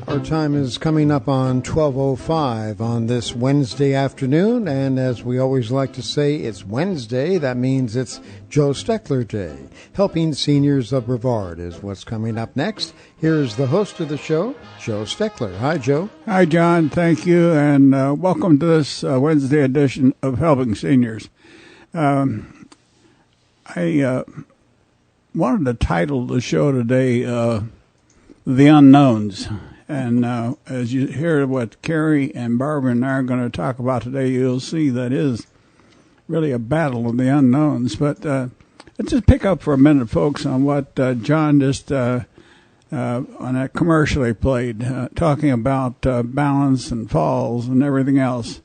Our time is coming up on 12:05 on this Wednesday afternoon, and as we always like to say, it's Wednesday. That means it's Joe Steckler Day. Helping Seniors of Brevard is what's coming up next. Here's the host of the show, Joe Steckler. Hi, Joe. Hi, John. Thank you, and welcome to this Wednesday edition of Helping Seniors. I wanted to title the show today, The Unknowns. And as you hear what Kerry and Barbara and I are going to talk about today, you'll see that is really a battle of the unknowns. But let's just pick up for a minute, folks, on what John just on that commercial he played, talking about balance and falls and everything else.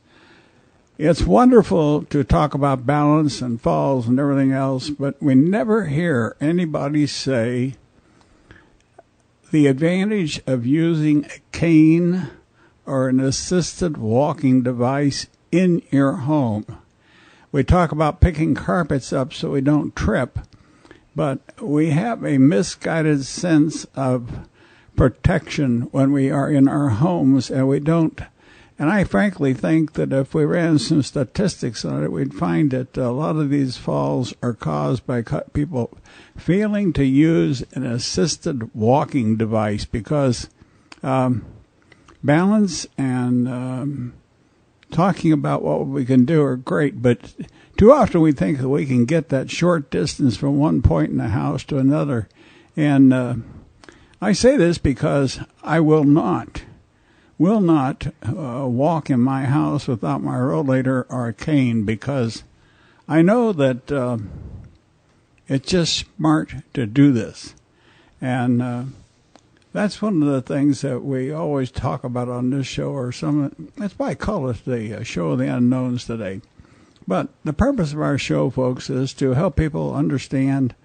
It's wonderful to talk about balance and falls and everything else, but we never hear anybody say the advantage of using a cane or an assisted walking device in your home. We talk about picking carpets up so we don't trip, but we have a misguided sense of protection when we are in our homes, and we don't. And I frankly think that if we ran some statistics on it, we'd find that a lot of these falls are caused by people failing to use an assisted walking device, because balance and talking about what we can do are great, but too often we think that we can get that short distance from one point in the house to another. And I say this because I will not walk in my house without my rollator or a cane, because I know that it's just smart to do this. And that's one of the things that we always talk about on this show, or that's why I call it the show of the unknowns today. But the purpose of our show, folks, is to help people understand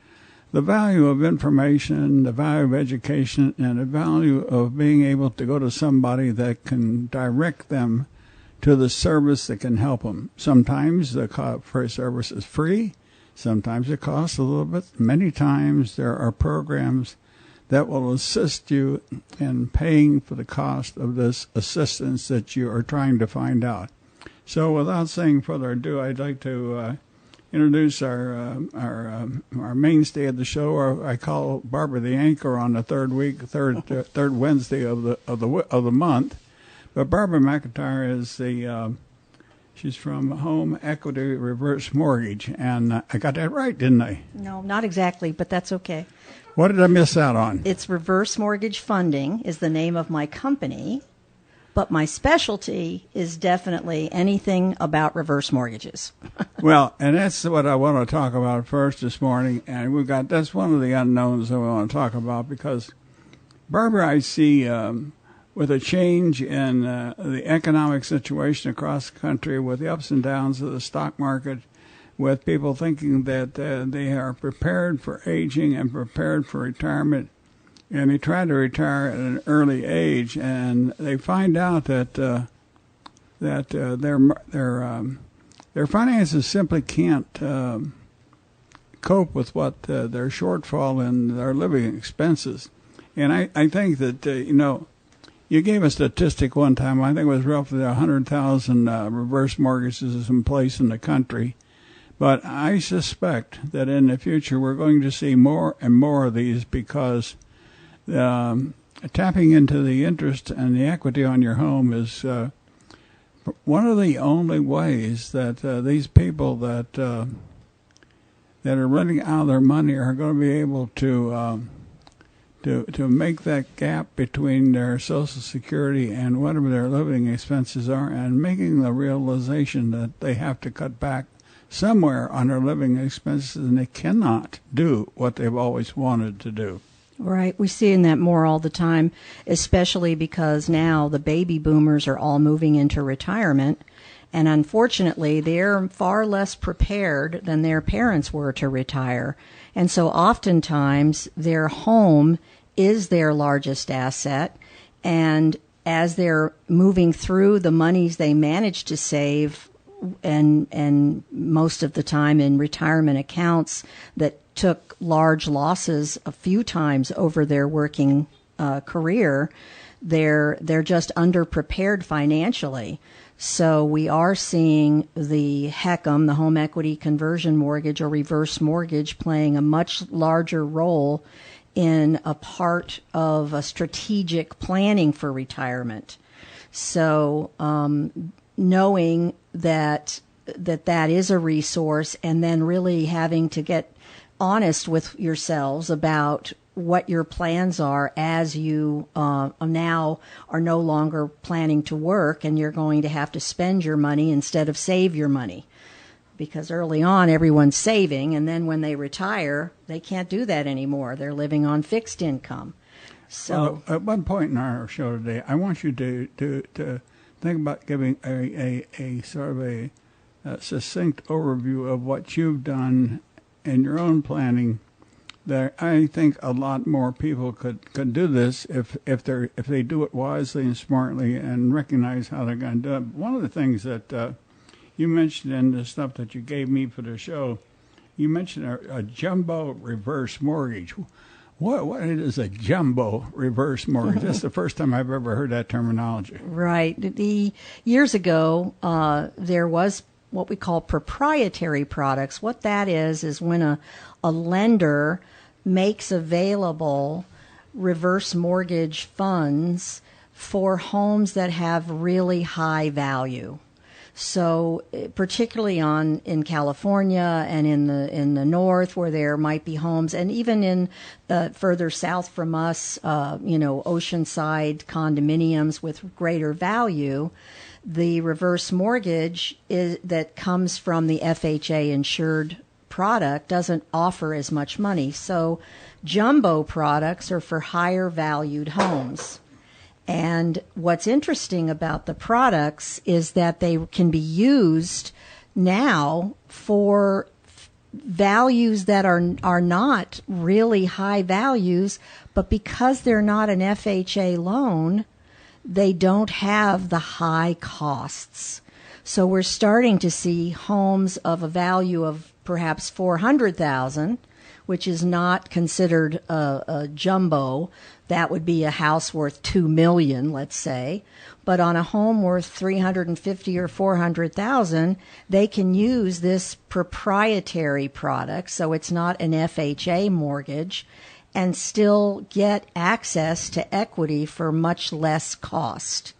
the value of information, the value of education, and the value of being able to go to somebody that can direct them to the service that can help them. Sometimes the service is free. Sometimes it costs a little bit. Many times there are programs that will assist you in paying for the cost of this assistance that you are trying to find out. So without saying further ado, I'd like to introduce our mainstay of the show, or I call Barbara the anchor on the third Wednesday of the month. But Barbara McIntyre is she's from Home Equity Reverse Mortgage, and I got that right, didn't I? No, not exactly, but that's okay. What did I miss out on? It's Reverse Mortgage Funding is the name of my company, but my specialty is definitely anything about reverse mortgages. Well, and that's what I want to talk about first this morning, and that's one of the unknowns that we want to talk about, because Barbara, I see with a change in the economic situation across the country, with the ups and downs of the stock market, with people thinking that they are prepared for aging and prepared for retirement, and they try to retire at an early age, and they find out that their finances simply can't cope with what their shortfall in their living expenses. And I think that you gave a statistic one time. I think it was roughly 100,000 reverse mortgages in place in the country. But I suspect that in the future we're going to see more and more of these, because tapping into the interest and the equity on your home is one of the only ways that these people that are running out of their money are going to be able to make that gap between their Social Security and whatever their living expenses are, and making the realization that they have to cut back somewhere on their living expenses, and they cannot do what they've always wanted to do. Right. We're seeing that more all the time, especially because now the baby boomers are all moving into retirement. And unfortunately, they're far less prepared than their parents were to retire. And so oftentimes their home is their largest asset. And as they're moving through the monies they manage to save, and most of the time in retirement accounts that took large losses a few times over their working career, they're just underprepared financially. So we are seeing the HECM, the home equity conversion mortgage or reverse mortgage, playing a much larger role in a part of a strategic planning for retirement. So knowing that is a resource, and then really having to get honest with yourselves about what your plans are as you now are no longer planning to work, and you're going to have to spend your money instead of save your money. Because early on, everyone's saving, and then when they retire, they can't do that anymore. They're living on fixed income. So, at one point in our show today, I want you to think about giving a sort of a succinct overview of what you've done in your own planning. That I think a lot more people could do this if they do it wisely and smartly and recognize how they're going to do it. One of the things that you mentioned in the stuff that you gave me for the show, you mentioned a jumbo reverse mortgage. What is a jumbo reverse mortgage? That's the first time I've ever heard that terminology. Right. Years ago, there was what we call proprietary products. What that is when a lender makes available reverse mortgage funds for homes that have really high value. So particularly in California and in the north, where there might be homes, and even in further south from us, oceanside condominiums with greater value, the reverse mortgage that comes from the FHA insured product doesn't offer as much money. So jumbo products are for higher valued homes. And what's interesting about the products is that they can be used now for values that are not really high values, but because they're not an FHA loan, they don't have the high costs. So we're starting to see homes of a value of perhaps $400,000, which is not considered a jumbo. That would be a house worth $2 million, let's say. But on a home worth $350,000 or $400,000, they can use this proprietary product, so it's not an FHA mortgage, and still get access to equity for much less cost.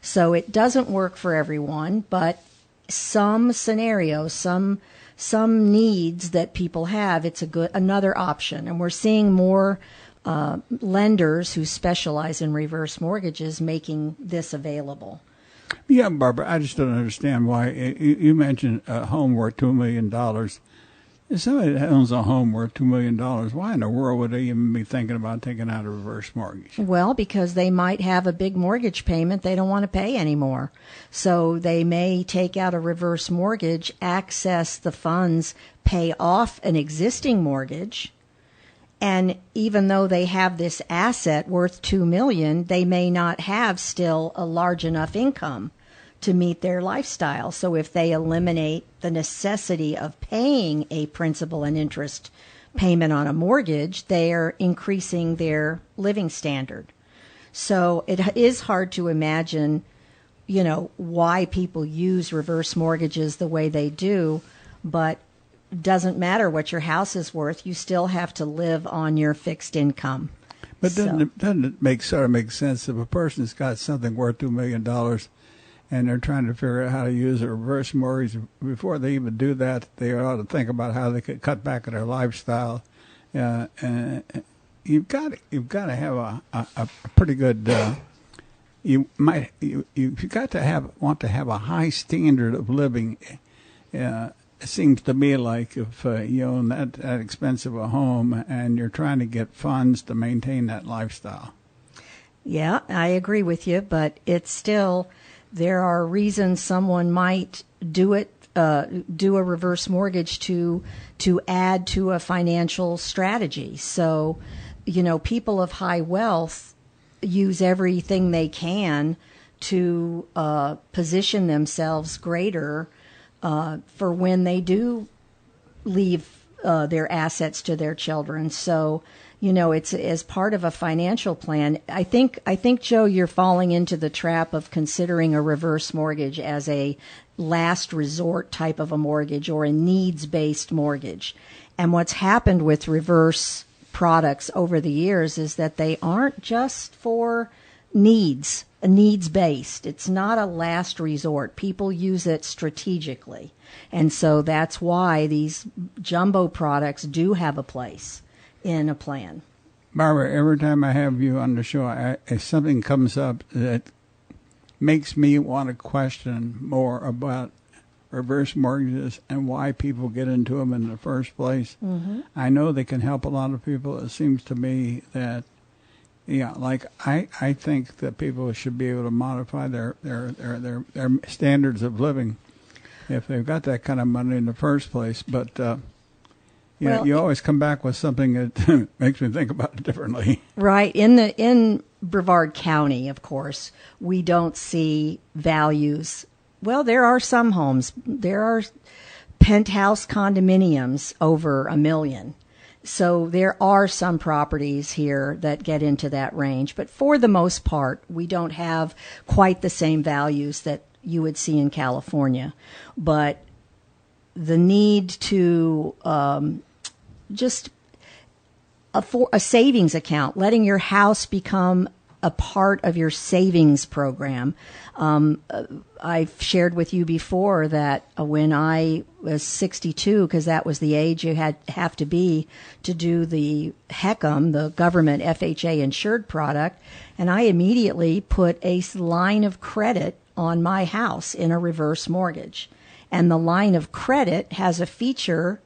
So it doesn't work for everyone, but some scenarios, some needs that people have, it's another option. And we're seeing more lenders who specialize in reverse mortgages making this available. Yeah, Barbara, I just don't understand why. You mentioned a home worth $2 million. If somebody that owns a home worth $2 million, why in the world would they even be thinking about taking out a reverse mortgage? Well, because they might have a big mortgage payment they don't want to pay anymore. So they may take out a reverse mortgage, access the funds, pay off an existing mortgage, and even though they have this asset worth $2 million, they may not have still a large enough income to meet their lifestyle. So if they eliminate the necessity of paying a principal and interest payment on a mortgage, they are increasing their living standard. So it is hard to imagine, why people use reverse mortgages the way they do, but doesn't matter what your house is worth, you still have to live on your fixed income. But doesn't it make sense if a person's got something worth $2 million and they're trying to figure out how to use a reverse mortgage, before they even do that, they ought to think about how they could cut back on their lifestyle. And you've got to have a pretty good. You've got to want to have a high standard of living. It seems to me like if you own that expensive a home and you're trying to get funds to maintain that lifestyle. Yeah, I agree with you, but it's still, there are reasons someone might do a reverse mortgage to add to a financial strategy. So, people of high wealth use everything they can to position themselves greater for when they do leave their assets to their children. So it's as part of a financial plan. I think, Joe, you're falling into the trap of considering a reverse mortgage as a last resort type of a mortgage or a needs-based mortgage. And what's happened with reverse products over the years is that they aren't just for needs-based. It's not a last resort. People use it strategically. And so that's why these jumbo products do have a place in a plan. Barbara, every time I have you on the show, if something comes up that makes me want to question more about reverse mortgages and why people get into them in the first place. Mm-hmm. I know they can help a lot of people. It seems to me that, I think that people should be able to modify their standards of living if they've got that kind of money in the first place. But you always come back with something that makes me think about it differently. Right. In Brevard County, of course, we don't see values. Well, there are some homes. There are penthouse condominiums over $1 million. So there are some properties here that get into that range. But for the most part, we don't have quite the same values that you would see in California. But the need to just a savings account, letting your house become a part of your savings program. I've shared with you before that when I was 62, because that was the age you have to be to do the HECM, the government FHA insured product, and I immediately put a line of credit on my house in a reverse mortgage. And the line of credit has a feature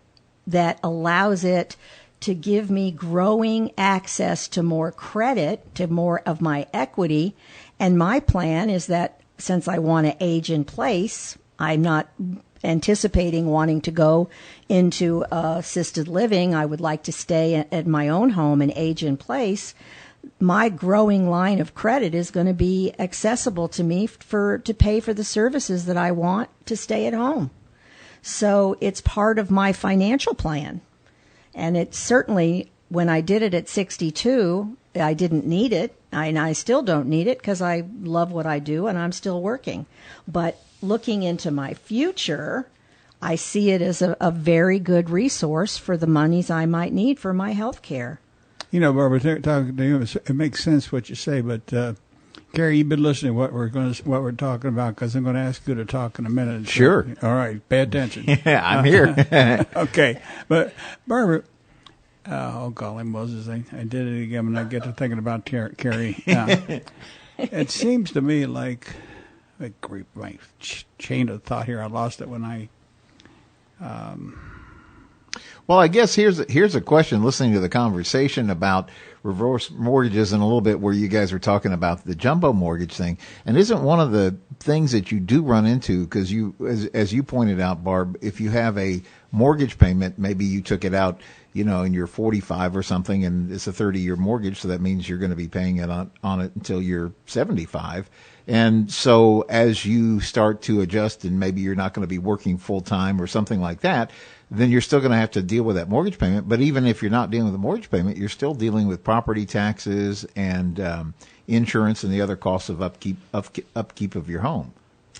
that allows it to give me growing access to more credit, to more of my equity. And my plan is that since I want to age in place, I'm not anticipating wanting to go into assisted living. I would like to stay at my own home and age in place. My growing line of credit is going to be accessible to me to pay for the services that I want to stay at home. So it's part of my financial plan. And it certainly, when I did it at 62, I didn't need it. And I still don't need it because I love what I do and I'm still working. But looking into my future, I see it as a very good resource for the monies I might need for my health care. Barbara, talking to you, it makes sense what you say, but Kerry, you've been listening to what we're talking about, because I'm going to ask you to talk in a minute. So, sure. All right. Pay attention. Yeah, I'm here. Okay. But Barbara, oh golly Moses, I did it again when I get to thinking about Kerry. It seems to me like my chain of thought here. I lost it when I. Well, I guess here's a question. Listening to the conversation about reverse mortgages and a little bit where you guys were talking about the jumbo mortgage thing, and isn't one of the things that you do run into, because as you pointed out, Barb, if you have a mortgage payment, maybe you took it out, and you're 45 or something, and it's a 30-year mortgage, so that means you're going to be paying it on it until you're 75. And so as you start to adjust and maybe you're not going to be working full time or something like that, then you're still going to have to deal with that mortgage payment. But even if you're not dealing with the mortgage payment, you're still dealing with property taxes and insurance and the other costs of upkeep of your home.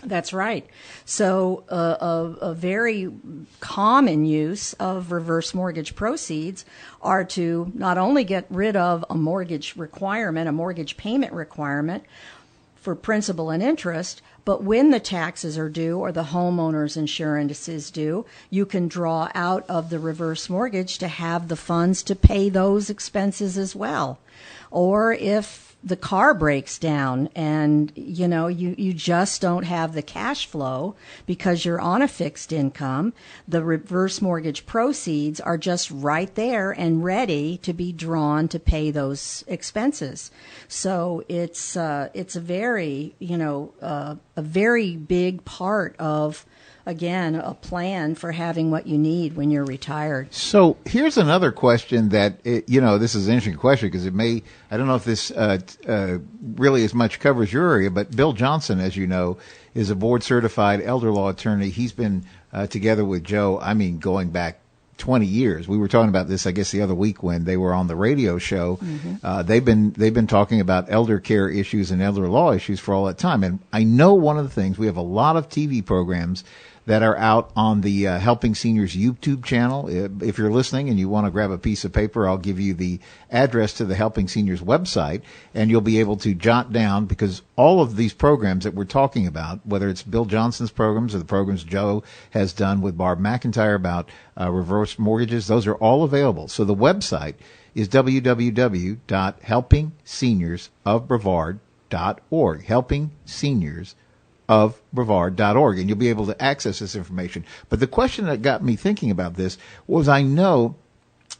That's right. So a very common use of reverse mortgage proceeds are to not only get rid of a mortgage requirement, a mortgage payment requirement for principal and interest, but when the taxes are due or the homeowner's insurance is due, you can draw out of the reverse mortgage to have the funds to pay those expenses as well. Or if the car breaks down and, you just don't have the cash flow because you're on a fixed income, the reverse mortgage proceeds are just right there and ready to be drawn to pay those expenses. So it's a very, a very big part of, again, a plan for having what you need when you're retired. So here's another question that, this is an interesting question because I don't know if this really as much covers your area, but Bill Johnson, as you know, is a board certified elder law attorney. He's been together with Joe, going back 20 years. We were talking about this, I guess, the other week when they were on the radio show. They've been talking about elder care issues and elder law issues for all that time. And I know one of the things, we have a lot of TV programs that are out on the Helping Seniors YouTube channel. If you're listening and you want to grab a piece of paper, I'll give you the address to the Helping Seniors website, and you'll be able to jot down, because all of these programs that we're talking about, whether it's Bill Johnson's programs or the programs Joe has done with Barbara McIntyre about reverse mortgages, those are all available. So the website is www.helpingseniors.brevard.org. Helping Seniors of Brevard.org, and you'll be able to access this information. But the question that got me thinking about this was, I know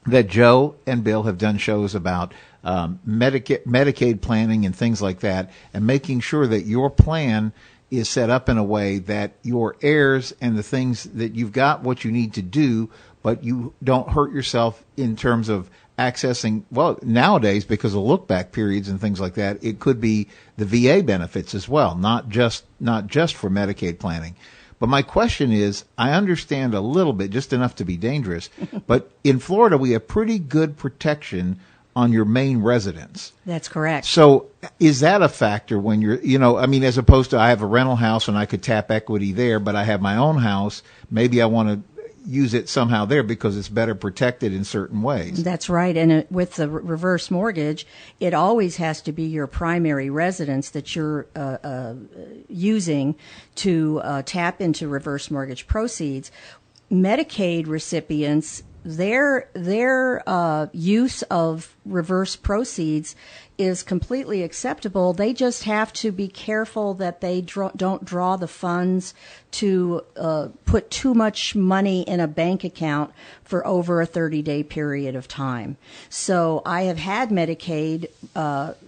that Joe and Bill have done shows about Medicaid planning and things like that, and making sure that your plan is set up in a way that your heirs and the things that you've got what you need to do, but you don't hurt yourself in terms of accessing, well, nowadays, because of look-back periods and things like that, it could be the VA benefits as well, not just for Medicaid planning. But my question is, I understand a little bit, just enough to be dangerous, but in Florida, we have pretty good protection on your main residence. That's correct. So is that a factor when you're, as opposed to, I have a rental house and I could tap equity there, but I have my own house, maybe I want to use it somehow there because it's better protected in certain ways. That's right. And with the reverse mortgage, it always has to be your primary residence that you're using to tap into reverse mortgage proceeds. Medicaid recipients, their use of reverse proceeds is completely acceptable. They just have to be careful that they don't draw the funds to put too much money in a bank account for over a 30-day period of time. So I have had Medicaid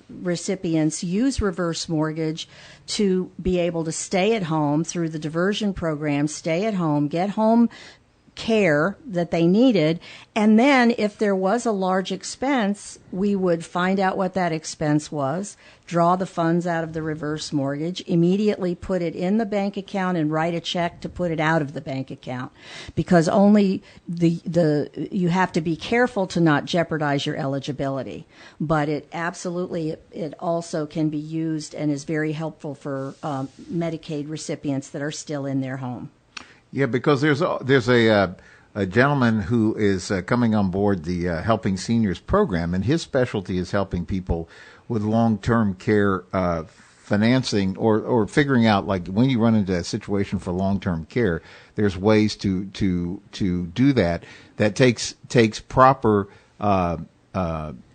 recipients use reverse mortgage to be able to stay at home through the diversion program, stay at home, get home care that they needed, and then if there was a large expense, we would find out what that expense was, draw the funds out of the reverse mortgage, immediately put it in the bank account, and write a check to put it out of the bank account, because only you have to be careful to not jeopardize your eligibility. But it absolutely, it also can be used and is very helpful for Medicaid recipients that are still in their home. Yeah, because there's a gentleman who is coming on board the Helping Seniors program, and his specialty is helping people with long-term care financing, or figuring out, like, when you run into a situation for long-term care, there's ways to do that. That takes proper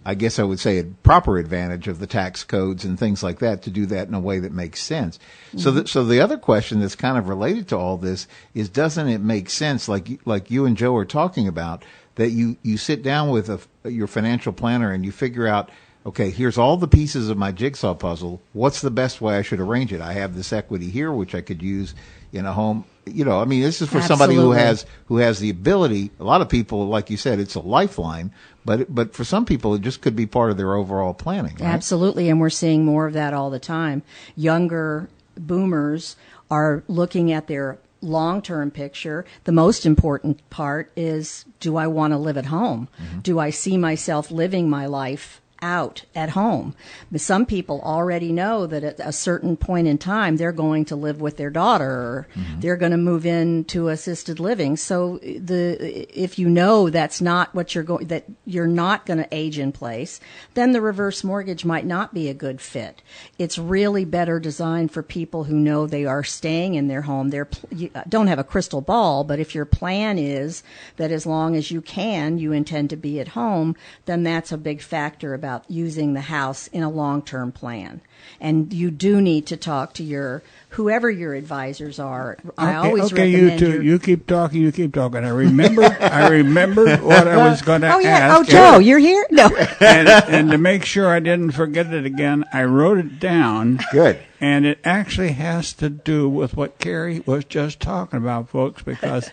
I guess I would say a proper advantage of the tax codes and things like that to do that in a way that makes sense. Mm-hmm. So the other question that's kind of related to all this is, doesn't it make sense, like you and Joe are talking about, that you sit down with your financial planner and you figure out, okay, here's all the pieces of my jigsaw puzzle. What's the best way I should arrange it? I have this equity here, which I could use in a home. This is for somebody who has the ability. A lot of people, like you said, it's a lifeline, but for some people, it just could be part of their overall planning. Right? Absolutely, and we're seeing more of that all the time. Younger boomers are looking at their long-term picture. The most important part is, do I want to live at home? Mm-hmm. Do I see myself living my life out at home? But some people already know that at a certain point in time they're going to live with their daughter, or mm-hmm. they're going to move into assisted living. So if you know that's not what that you're not going to age in place, then the reverse mortgage might not be a good fit. It's really better designed for people who know they are staying in their home. You don't have a crystal ball, but if your plan is that as long as you can, you intend to be at home, then that's a big factor about using the house in a long-term plan. And you do need to talk to whoever your advisors are. I always recommend you keep talking. I remember what I was going to ask. Oh, Joe, you're here? No. and to make sure I didn't forget it again, I wrote it down. Good. And it actually has to do with what Kerry was just talking about, folks, because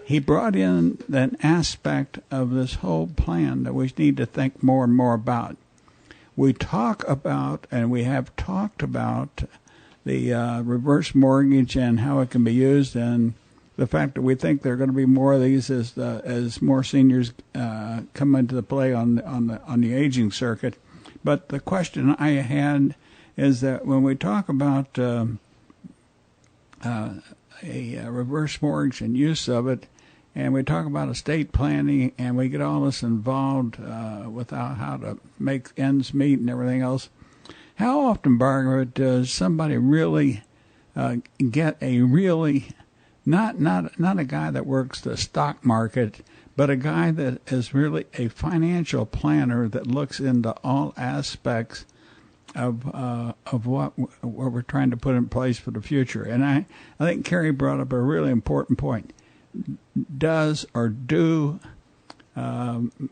he brought in an aspect of this whole plan that we need to think more and more about. We talk about, and we have talked about, the reverse mortgage and how it can be used, and the fact that we think there are going to be more of these as more seniors come into the play on the aging circuit. But the question I had is that when we talk about a reverse mortgage and use of it, and we talk about estate planning, and we get all this involved without how to make ends meet and everything else, how often, Barbara, does somebody really get a really not a guy that works the stock market, but a guy that is really a financial planner that looks into all aspects of what we're trying to put in place for the future? And I think Kerry brought up a really important point. Does or do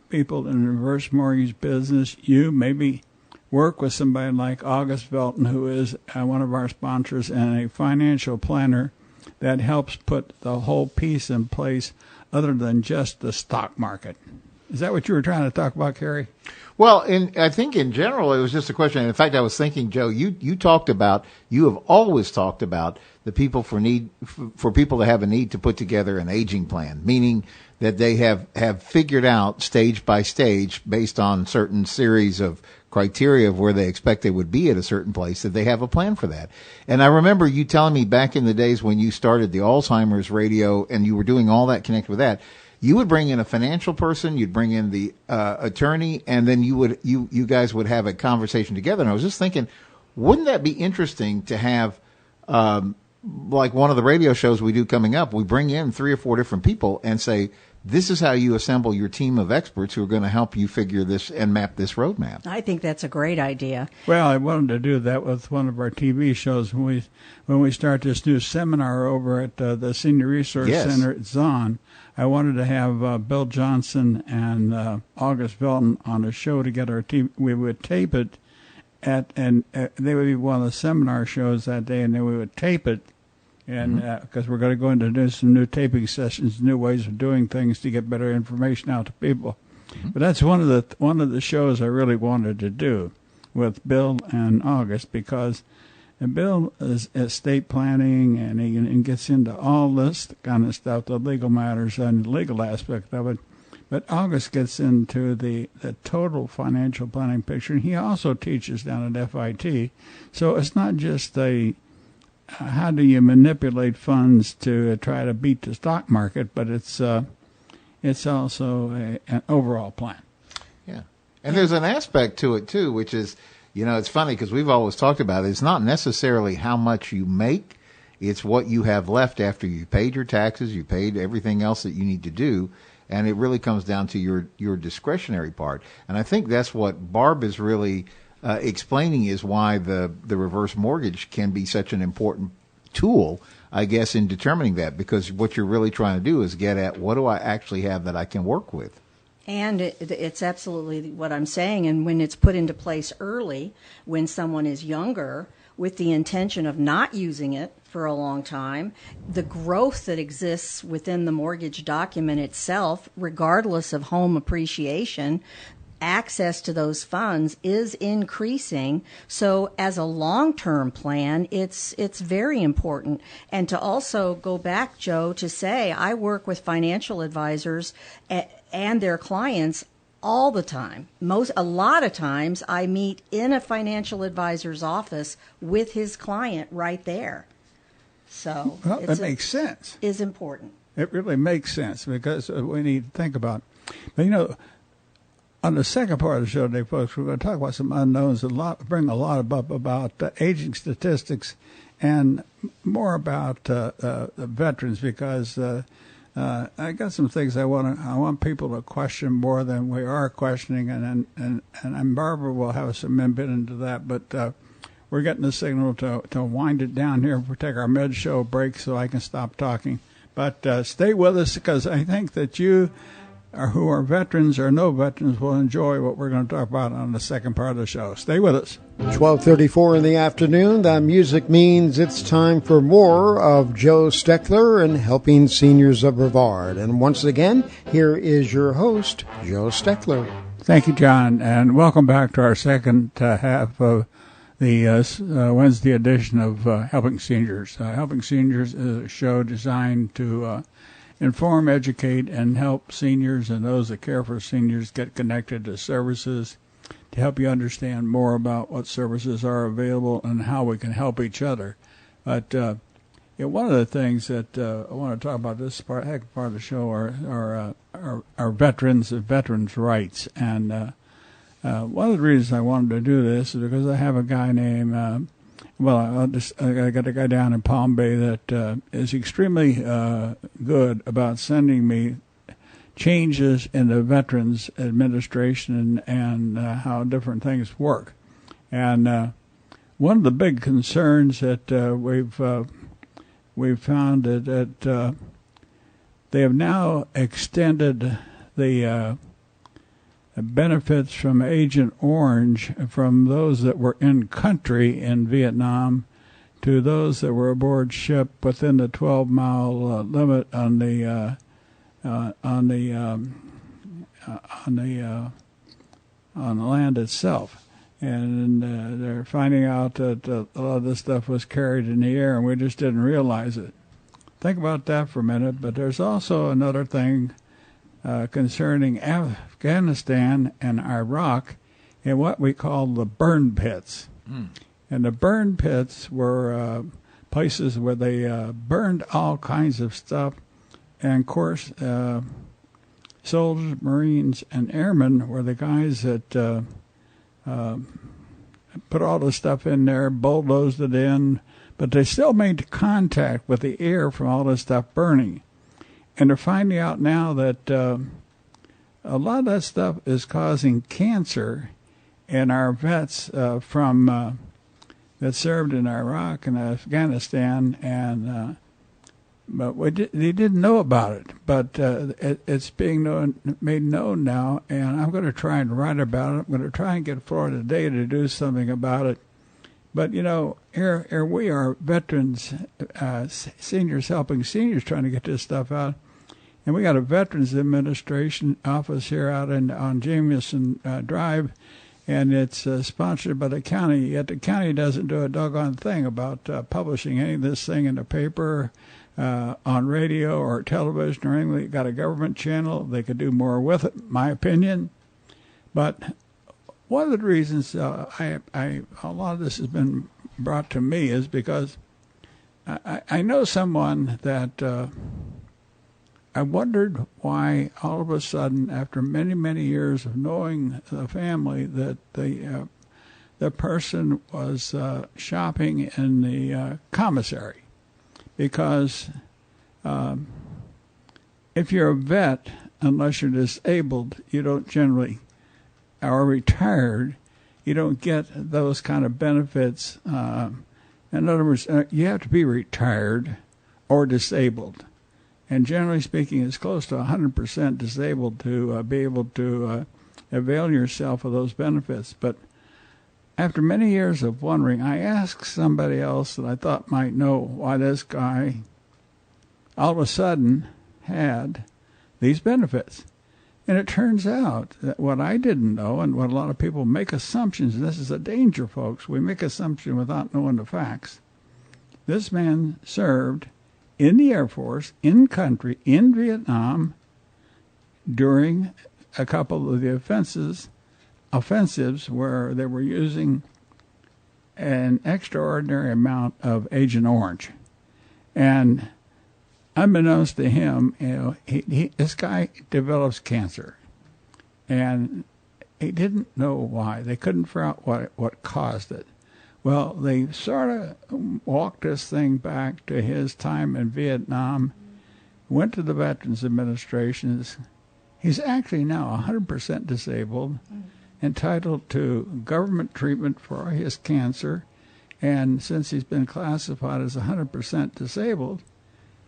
people in the reverse mortgage business, you maybe work with somebody like August Velton, who is one of our sponsors and a financial planner that helps put the whole piece in place other than just the stock market? Is that what you were trying to talk about, Kerry? Well, I think in general, it was just a question. In fact, I was thinking, Joe, you have always talked about the people for people to have a need to put together an aging plan, meaning that they have figured out stage by stage based on certain series of criteria of where they expect they would be at a certain place, that they have a plan for that. And I remember you telling me back in the days when you started the Alzheimer's radio and you were doing all that connected with that, you would bring in a financial person, you'd bring in the attorney, and then you guys would have a conversation together. And I was just thinking, wouldn't that be interesting to have, like one of the radio shows we do coming up, we bring in 3 or 4 different people and say, this is how you assemble your team of experts who are going to help you figure this and map this roadmap. I think that's a great idea. Well, I wanted to do that with one of our TV shows when we start this new seminar over at the Senior Resource Center at Zahn. I wanted to have Bill Johnson and August Velton on a show together. We would tape it and they would be one of the seminar shows that day, and then we would tape it. And because we're going to go into some new taping sessions, new ways of doing things to get better information out to people. Mm-hmm. But that's one of the shows I really wanted to do with Bill and August, because Bill is estate planning and he gets into all this kind of stuff, the legal matters and the legal aspect of it. But August gets into the total financial planning picture, and he also teaches down at FIT. So it's not just how do you manipulate funds to try to beat the stock market, but it's also an overall plan. Yeah. And there's an aspect to it, too, which is, it's funny because we've always talked about it. It's not necessarily how much you make. It's what you have left after you paid your taxes, you paid everything else that you need to do. And it really comes down to your discretionary part. And I think that's what Barb is really explaining, is why the reverse mortgage can be such an important tool, I guess, in determining that, because what you're really trying to do is get at, what do I actually have that I can work with? And it's absolutely what I'm saying. And when it's put into place early, when someone is younger, with the intention of not using it for a long time, the growth that exists within the mortgage document itself, regardless of home appreciation, access to those funds is increasing. So as a long-term plan, it's very important. And to also go back, Joe, to say I work with financial advisors and their clients all the time. A lot of times I meet in a financial advisor's office with his client right there. So that makes sense. Is important. It really makes sense, because we need to think about it. But on the second part of the show today, folks, we're going to talk about some unknowns, bring a lot up about aging statistics, and more about veterans, because I got some things I want people to question more than we are questioning, and Barbara will have some input into that. But we're getting the signal to wind it down here. We'll take our mid-show break so I can stop talking. But stay with us, because I think that you, who are veterans or no veterans, will enjoy what we're going to talk about on the second part of the show. Stay with us. 12:34 in the afternoon. That music means it's time for more of Joe Steckler and Helping Seniors of Brevard. And once again, here is your host, Joe Steckler. Thank you, John, and welcome back to our second half of the Wednesday edition of Helping Seniors. Helping Seniors is a show designed to inform, educate, and help seniors and those that care for seniors get connected to services to help you understand more about what services are available and how we can help each other. But one of the things that I want to talk about this part of the show are veterans and veterans' rights. And one of the reasons I wanted to do this is because I have a guy named, I got a guy down in Palm Bay that is extremely good about sending me changes in the Veterans Administration and how different things work. And one of the big concerns that we've found that they have now extended the benefits from Agent Orange from those that were in country in Vietnam to those that were aboard ship within the 12-mile limit on the land itself. And they're finding out that a lot of this stuff was carried in the air, and we just didn't realize it. Think about that for a minute. But there's also another thing concerning Afghanistan and Iraq and what we call the burn pits. And the burn pits were places where they burned all kinds of stuff. And, of course, soldiers, Marines, and airmen were the guys that put all the stuff in there, bulldozed it in, but they still made contact with the air from all this stuff burning. And they're finding out now that a lot of that stuff is causing cancer in our vets that served in Iraq and Afghanistan, and but they didn't know about it. But it's being made known now, and I'm going to try and write about it. I'm going to try and get Florida Today to do something about it. But, here we are, veterans, seniors helping seniors, trying to get this stuff out. And we got a Veterans Administration office here out on Jamieson Drive, and it's sponsored by the county. Yet the county doesn't do a doggone thing about publishing any of this thing in the paper, on radio or television or anything. They got a government channel. They could do more with it, my opinion. But one of the reasons a lot of this has been brought to me is because I know someone that I wondered why all of a sudden, after many, many years of knowing the family, that the person was shopping in the commissary. Because if you're a vet, unless you're disabled, you don't generally, or retired, you don't get those kind of benefits. In other words, you have to be retired or disabled. And generally speaking, it's close to 100% disabled to be able to avail yourself of those benefits. But after many years of wondering, I asked somebody else that I thought might know why this guy all of a sudden had these benefits. And it turns out that what I didn't know, and what a lot of people make assumptions, and this is a danger, folks, we make assumptions without knowing the facts. This man served in the Air Force, in country, in Vietnam, during a couple of the offensives where they were using an extraordinary amount of Agent Orange. And unbeknownst to him, this guy develops cancer. And he didn't know why. They couldn't figure out what caused it. Well, they sort of walked this thing back to his time in Vietnam, went to the Veterans Administration. He's actually now 100% disabled, entitled to government treatment for his cancer, and since he's been classified as 100% disabled,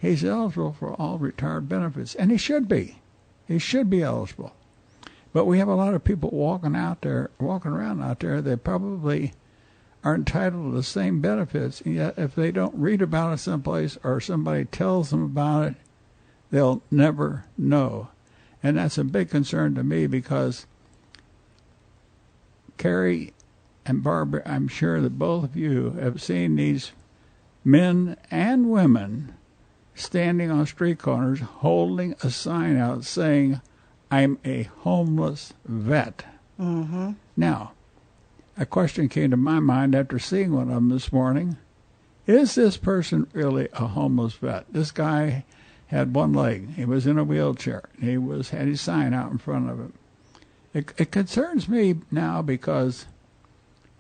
he's eligible for all retired benefits, and he should be. He should be eligible. But we have a lot of people walking around out there, they probably are entitled to the same benefits, and yet if they don't read about it someplace or somebody tells them about it, they'll never know. And that's a big concern to me because Kerry and Barbara, I'm sure that both of you have seen these men and women standing on street corners holding a sign out saying, "I'm a homeless vet." Mm-hmm. Now, a question came to my mind after seeing one of them this morning. Is this person really a homeless vet? This guy had one leg. He was in a wheelchair. He had his sign out in front of him. It concerns me now because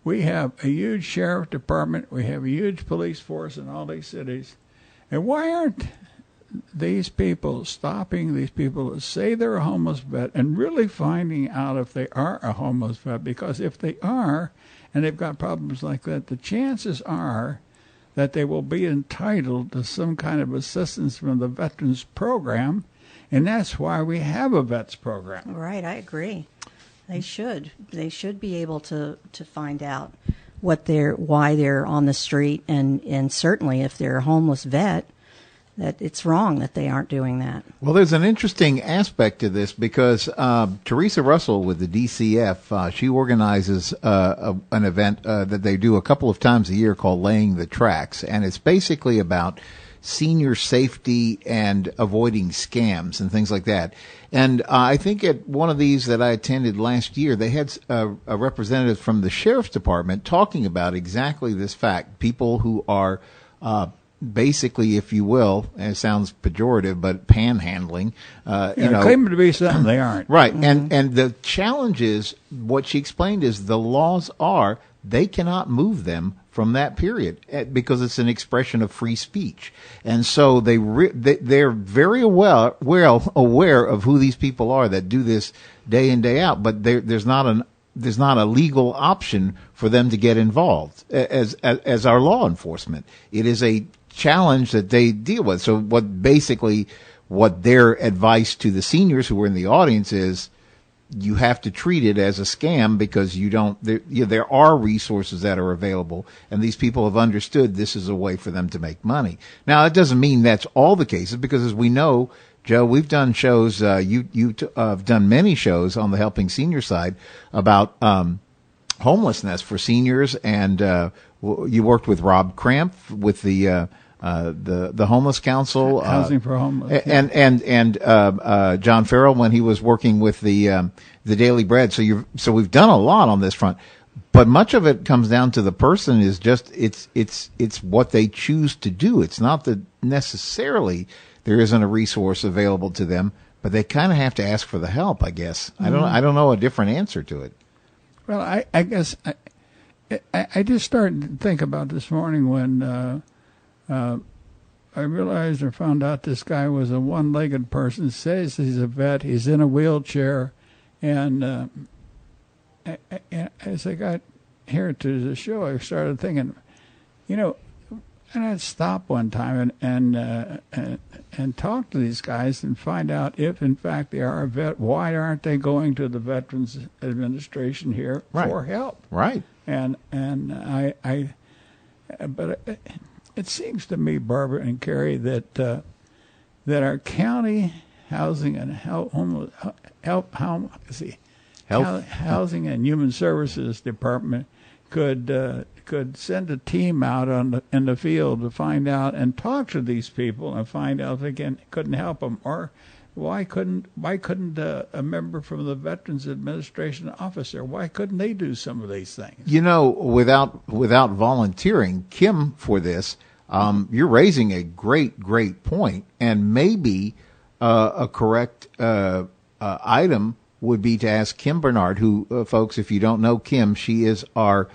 we have a huge sheriff department. We have a huge police force in all these cities. And why aren't these people stopping these people that say they're a homeless vet and really finding out if they are a homeless vet? Because if they are, and they've got problems like that, the chances are that they will be entitled to some kind of assistance from the Veterans Program, and that's why we have a Vets Program. Right, I agree. They should. They should be able to find out why they're on the street, and certainly if they're a homeless vet, that it's wrong that they aren't doing that. Well, there's an interesting aspect to this because Teresa Russell with the DCF, she organizes an event that they do a couple of times a year called Laying the Tracks, and it's basically about senior safety and avoiding scams and things like that. And I think at one of these that I attended last year, they had a representative from the Sheriff's Department talking about exactly this fact. People who are basically, if you will, and it sounds pejorative, but panhandling. Claiming to be something they aren't. Right. Mm-hmm. And the challenge is, what she explained is the laws are, they cannot move them from that period because it's an expression of free speech. And so they're very well aware of who these people are that do this day in, day out, but there's not a legal option for them to get involved as our law enforcement. It is a challenge that they deal with. So what their advice to the seniors who were in the audience is, you have to treat it as a scam because there are resources that are available, and these people have understood this is a way for them to make money. Now, it doesn't mean that's all the cases, because as we know, Joe, we've done shows, you have done many shows on the Helping Senior side about homelessness for seniors, and you worked with Rob Cramp with the Homeless Council, Housing for Homeless, and John Farrell when he was working with the Daily Bread. So we've done a lot on this front, but much of it comes down to the person is just it's what they choose to do. It's not that necessarily there isn't a resource available to them, but they kind of have to ask for the help, I guess. Mm-hmm. I don't know a different answer to it. Well, I guess I just started to think about this morning when. I realized or found out this guy was a one-legged person, says he's a vet, he's in a wheelchair, and as I got here to the show, I started thinking, and I'd stop one time and talk to these guys and find out if, in fact, they are a vet. Why aren't they going to the Veterans Administration here for help? Right. But it seems to me, Barbara and Kerry, that our county housing and housing and human services department could send a team out in the field to find out and talk to these people and find out if they couldn't help them, or why couldn't a member from the Veterans Administration officer, why couldn't they do some of these things? Without volunteering, Kim, for this, you're raising a great point, and maybe a correct item would be to ask Kim Bernard, who, folks, if you don't know Kim, she is our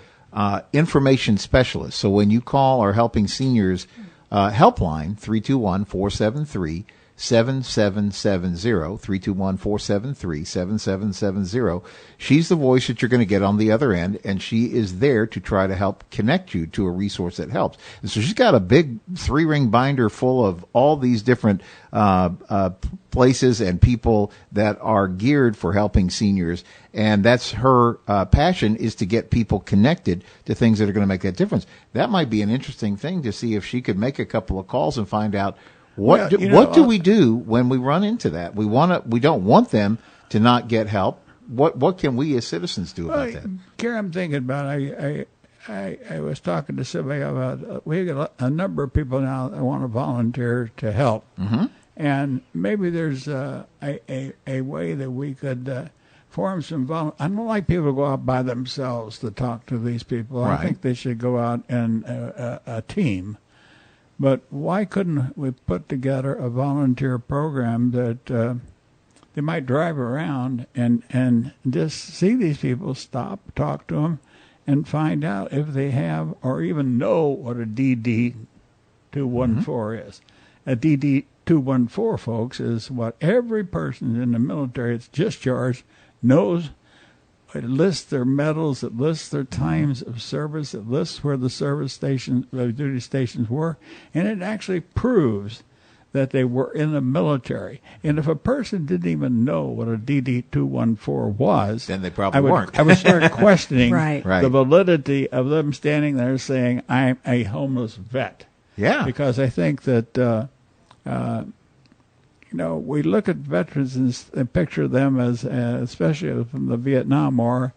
information specialist. So when you call our Helping Seniors helpline, 321-473 7770, 321-473-7770. She's the voice that you're going to get on the other end, and she is there to try to help connect you to a resource that helps. And so she's got a big 3-ring binder full of all these different places and people that are geared for helping seniors, and that's her passion, is to get people connected to things that are going to make that difference. That might be an interesting thing to see if she could make a couple of calls and find out what do we do when we run into that? We don't want them to not get help, what can we as citizens do about that? Kerry, I'm thinking about I was talking to somebody about we got a number of people now that want to volunteer to help, and maybe there's a way that we could form some I don't like people to go out by themselves to talk to these people. Right. I think they should go out in a team. But why couldn't we put together a volunteer program that they might drive around and just see these people, stop, talk to them, and find out if they have or even know what a DD-214 is. A DD-214, folks, is what every person in the military that's discharged knows. It lists their medals, it lists their times of service, it lists where the service stations, the duty stations were, and it actually proves that they were in the military. And if a person didn't even know what a DD-214 was, then they probably weren't. I would start questioning Right. the validity of them standing there saying, I'm a homeless vet. Yeah. Because I think that, we look at veterans and picture them as, especially from the Vietnam War,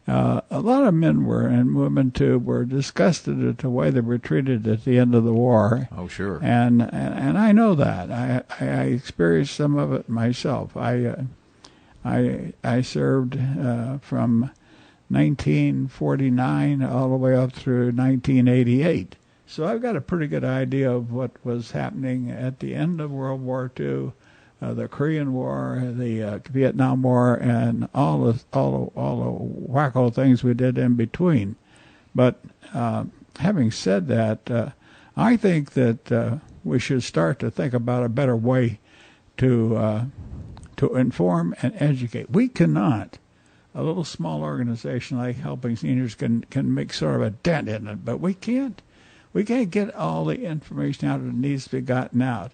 a lot of men were, and women too, were disgusted at the way they were treated at the end of the war. Oh, sure. And I know that. I experienced some of it myself. I served from 1949 all the way up through 1988. So I've got a pretty good idea of what was happening at the end of World War II, the Korean War, the Vietnam War, and all the wacko things we did in between. But having said that, I think that we should start to think about a better way to inform and educate. We cannot. A little small organization like Helping Seniors can make sort of a dent in it, but we can't. We can't get all the information out that needs to be gotten out.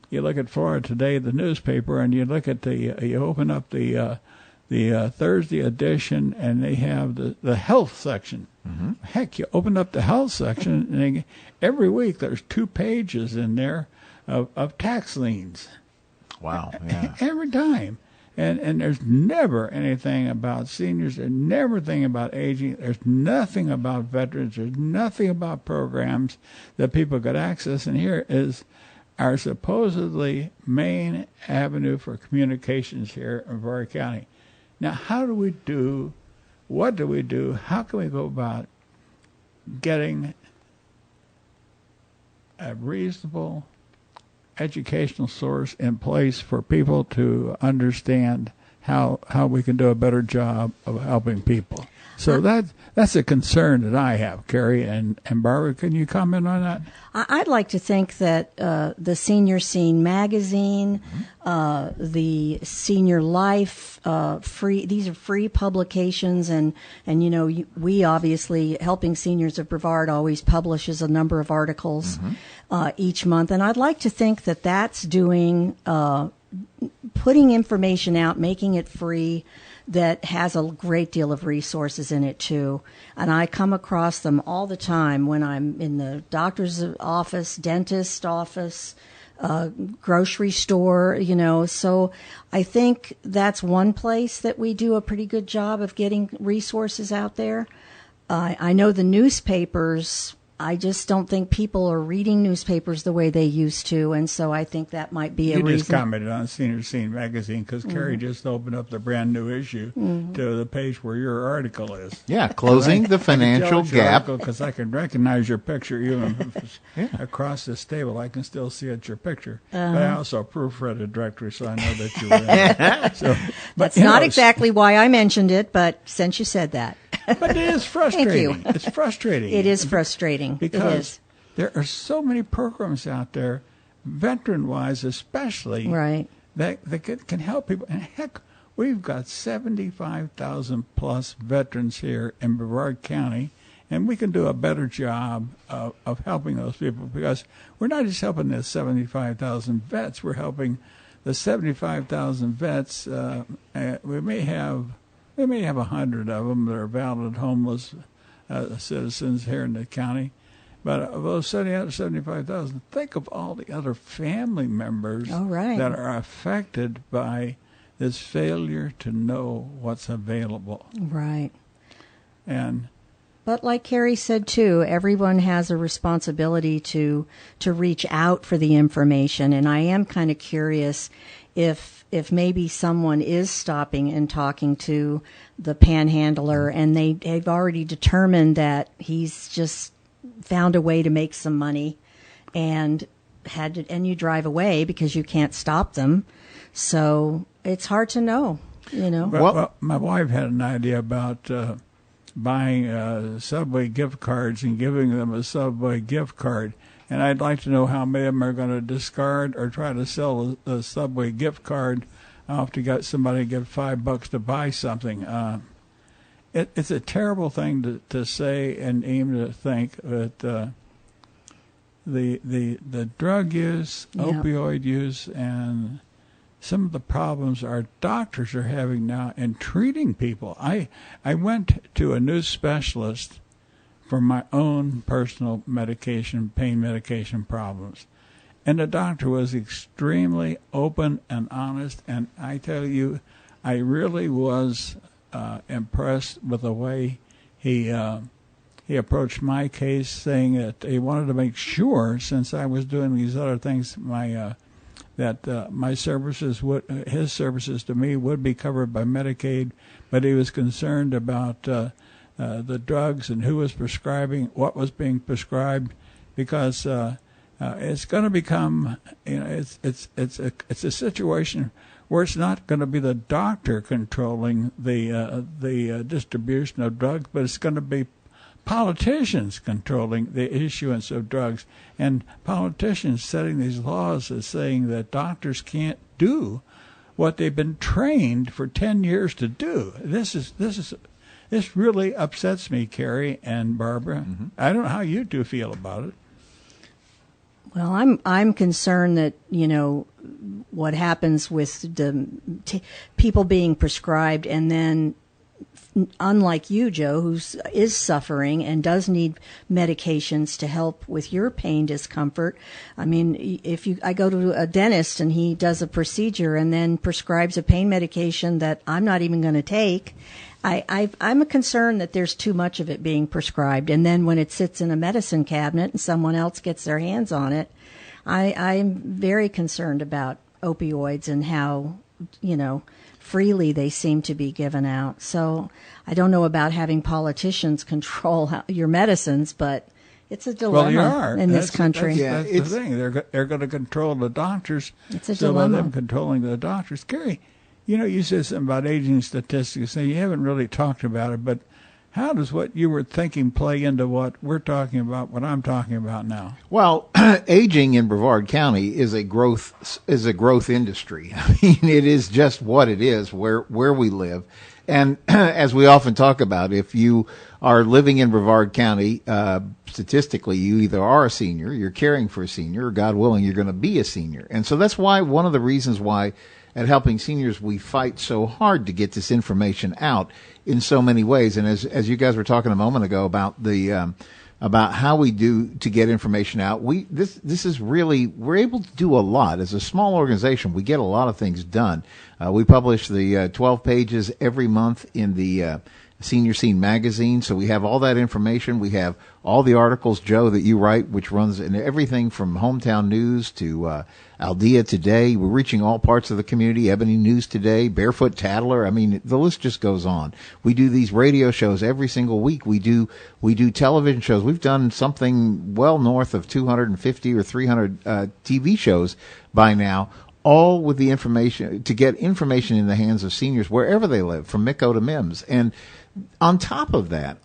You look at Florida Today, the newspaper, and you look at you open up the Thursday edition, and they have the health section. Mm-hmm. Heck, you open up the health section, and every week there's 2 pages in there of tax liens. Wow, yeah. Every time. And there's never anything about seniors. There's never anything about aging. There's nothing about veterans. There's nothing about programs that people could access. And here is our supposedly main avenue for communications here in Brevard County. Now, how do we do? What do we do? How can we go about getting a reasonable educational source in place for people to understand how we can do a better job of helping people? So that's a concern that I have, Kerry, and Barbara. Can you comment on that? I'd like to think that the Senior Scene magazine, the Senior Life, free. These are free publications, and we obviously, Helping Seniors of Brevard always publishes a number of articles each month, and I'd like to think that that's doing putting information out, making it free, that has a great deal of resources in it too. And I come across them all the time when I'm in the doctor's office, dentist office, grocery store, So I think that's one place that we do a pretty good job of getting resources out there. I know the newspapers, I just don't think people are reading newspapers the way they used to, and so I think that might be a reason. You just commented on Senior Scene magazine because Kerry just opened up the brand new issue to the page where your article is. Yeah, closing the financial gap. Because I can recognize your picture even if it's across this table. I can still see it's your picture. But I also proofread the directory, so I know that you were in it. That's not exactly why I mentioned it, but since you said that. But it is frustrating. Thank you. It's frustrating. It is frustrating. Because there are so many programs out there, veteran-wise especially, right, that can help people. And heck, we've got 75,000 plus veterans here in Brevard County, and we can do a better job of helping those people because we're not just helping the 75,000 vets, we're helping the 75,000 vets. We may have 100 of them that are valid homeless citizens here in the county. But of those 75,000, think of all the other family members that are affected by this failure to know what's available. Right. But like Kerry said too, everyone has a responsibility to reach out for the information, and I am kind of curious if maybe someone is stopping and talking to the panhandler and they've already determined that he's just found a way to make some money and you drive away because you can't stop them. So it's hard to know, Well, my wife had an idea about buying Subway gift cards and giving them a Subway gift card. And I'd like to know how many of them are going to discard or try to sell a Subway gift card. I'll have to get somebody to give $5 to buy something. It's a terrible thing to say and even to think that the drug use, opioid use, and some of the problems our doctors are having now in treating people. I went to a new specialist for my own personal medication, pain medication problems. And the doctor was extremely open and honest. And I tell you, I really was impressed with the way he approached my case, saying that he wanted to make sure, since I was doing these other things, that my services his services to me would be covered by Medicaid, but he was concerned about the drugs and who was prescribing, what was being prescribed, because it's going to become, it's a situation where it's not going to be the doctor controlling the distribution of drugs, but it's going to be politicians controlling the issuance of drugs, and politicians setting these laws as saying that doctors can't do what they've been trained for 10 years to do. This really upsets me, Kerry and Barbara. Mm-hmm. I don't know how you two feel about it. Well, I'm concerned that, what happens with the people being prescribed, and then, unlike you, Joe, who is suffering and does need medications to help with your pain discomfort. I mean, I go to a dentist and he does a procedure and then prescribes a pain medication that I'm not even going to take, I'm concerned that there's too much of it being prescribed. And then when it sits in a medicine cabinet and someone else gets their hands on it, I'm very concerned about opioids and how, freely they seem to be given out. So I don't know about having politicians control your medicines, but it's a dilemma in this country. That's the thing. They're going to control the doctors. It's a dilemma. By them controlling the doctors. Kerry, you said something about aging statistics, and you haven't really talked about it, but how does what you were thinking play into what we're talking about, what I'm talking about now? Well, aging in Brevard County is a growth industry. I mean, it is just what it is where we live. And as we often talk about, if you are living in Brevard County, statistically, you either are a senior, you're caring for a senior, or God willing, you're going to be a senior. And so that's why one of the reasons why at Helping Seniors we fight so hard to get this information out in so many ways. And as you guys were talking a moment ago about the about how we do to get information out, this is really, we're able to do a lot. As a small organization, we get a lot of things done. We publish the 12 pages every month in the Senior Scene magazine, so we have all that information. We have all the articles, Joe, that you write, which runs in everything from Hometown News to Aldea Today. We're reaching all parts of the community. Ebony News Today, Barefoot Tattler. I mean, the list just goes on. We do these radio shows every single week. We do television shows. We've done something well north of 250 or 300 TV shows by now, all with the information, to get information in the hands of seniors wherever they live, from Micco to Mims. And on top of that,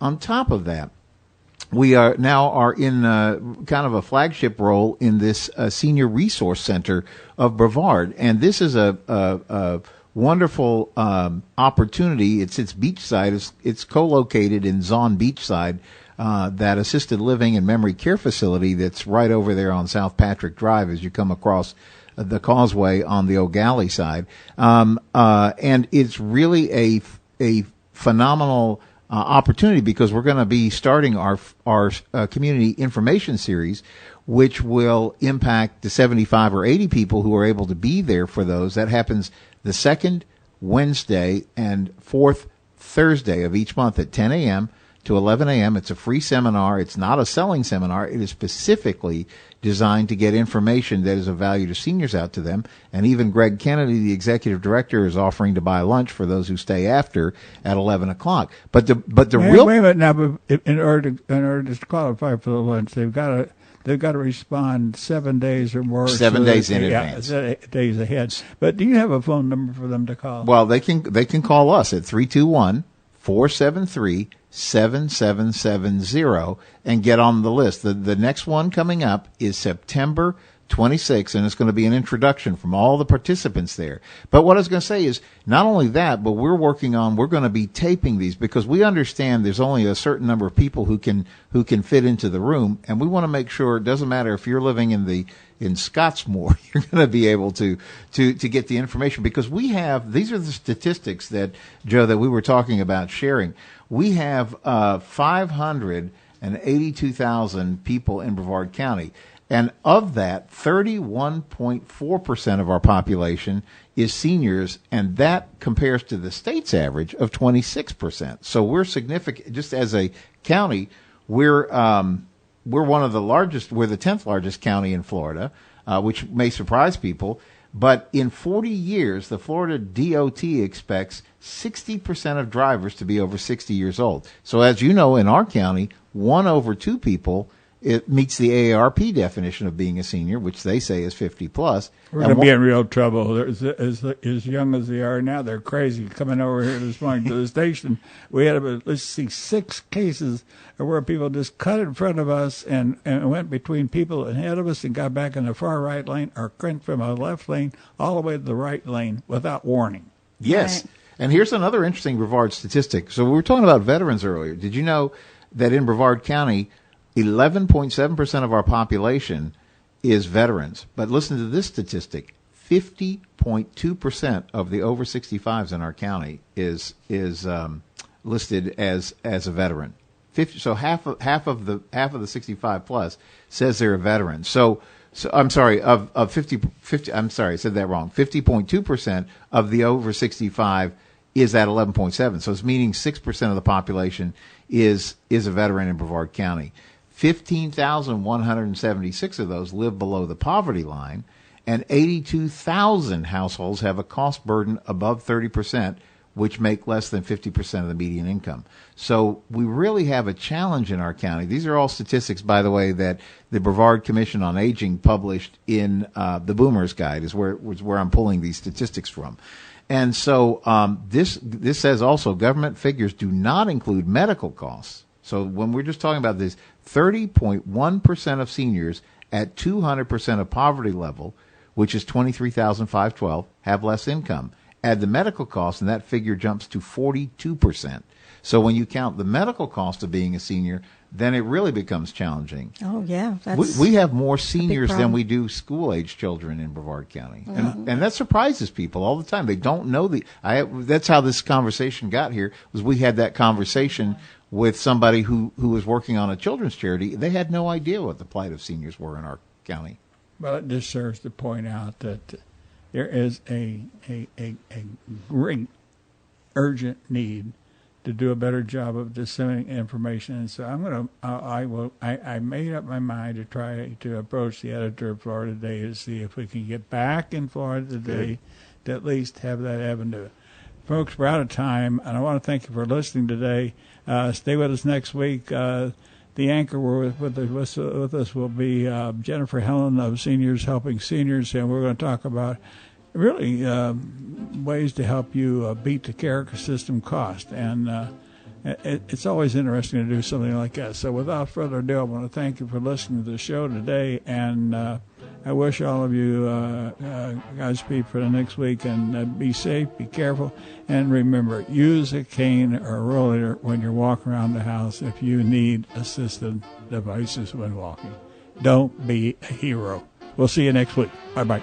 we are in kind of a flagship role in this Senior Resource Center of Brevard. And this is a wonderful opportunity. It's beachside. It's co-located in Zaun Beachside, that assisted living and memory care facility that's right over there on South Patrick Drive as you come across the causeway on the O'Galley side. And it's really a phenomenal opportunity, because we're going to be starting our community information series, which will impact the 75 or 80 people who are able to be there for those. That happens the second Wednesday and fourth Thursday of each month at 10 a.m. to 11 a.m. It's a free seminar. It's not a selling seminar. It is specifically designed to get information that is of value to seniors out to them. And even Greg Kennedy, the executive director, is offering to buy lunch for those who stay after at 11 o'clock. But the real wait a minute now. But in order to qualify for the lunch, they've got to respond 7 days or more. 7 days in advance. Days ahead. But do you have a phone number for them to call? Well, they can call us at 321-473-7770 and get on the list. The next one coming up is September 26th, and it's going to be an introduction from all the participants there. But what I was going to say is not only that, but we're going to be taping these because we understand there's only a certain number of people who can fit into the room, and we want to make sure it doesn't matter if you're living in Scottsmore, you're going to be able to get the information because these are the statistics that, Joe, that we were talking about sharing. We have 582,000 people in Brevard County. And of that, 31.4% of our population is seniors, and that compares to the state's average of 26%. So we're significant. Just as a county, we're one of the largest. We're the 10th largest county in Florida, which may surprise people. But in 40 years, the Florida DOT expects 60% of drivers to be over 60 years old. So as you know, in our county, 1 over 2 people, it meets the AARP definition of being a senior, which they say is 50 plus. We're going to be in real trouble. As young as they are now, they're crazy. Coming over here this morning to the station, we had let's see 6 cases where people just cut in front of us and went between people ahead of us and got back in the far right lane or went from a left lane all the way to the right lane without warning. Yes. Right. And here's another interesting Brevard statistic. So we were talking about veterans earlier. Did you know that in Brevard County, 11.7% of our population is veterans. But listen to this statistic. 50.2% of the over 65s in our county is listed as a veteran. 50, so half of the 65 plus says they're a veteran. So I'm sorry, of 50, I'm sorry, I said that wrong. 50.2% of the over 65 is at 11.7. So it's meaning 6% of the population is a veteran in Brevard County. 15,176 of those live below the poverty line, and 82,000 households have a cost burden above 30%, which make less than 50% of the median income. So we really have a challenge in our county. These are all statistics, by the way, that the Brevard Commission on Aging published in the Boomer's Guide, is where I'm pulling these statistics from. And so this says also government figures do not include medical costs. So when we're just talking about this, 30.1% of seniors at 200% of poverty level, which is $23,512, have less income. Add the medical costs, and that figure jumps to 42%. So when you count the medical cost of being a senior, then it really becomes challenging. Oh, yeah. We have more seniors than we do school-age children in Brevard County. Mm-hmm. And that surprises people all the time. They don't know that's how this conversation got here, was we had that conversation with somebody who was working on a children's charity. They had no idea what the plight of seniors were in our county. Well, it just serves to point out that there is a great urgent need to do a better job of disseminating information. And so I made up my mind to try to approach the editor of Florida Today to see if we can get back in Florida Today to at least have that avenue. Folks, we're out of time, and I want to thank you for listening today. Stay with us next week. The anchor with us will be Jennifer Helen of Seniors Helping Seniors, and we're going to talk about really ways to help you beat the care system cost. And it's always interesting to do something like that. So without further ado, I want to thank you for listening to the show today, and I wish all of you Godspeed for the next week, and be safe, be careful, and remember, use a cane or a rollator when you're walking around the house if you need assisted devices when walking. Don't be a hero. We'll see you next week. Bye-bye.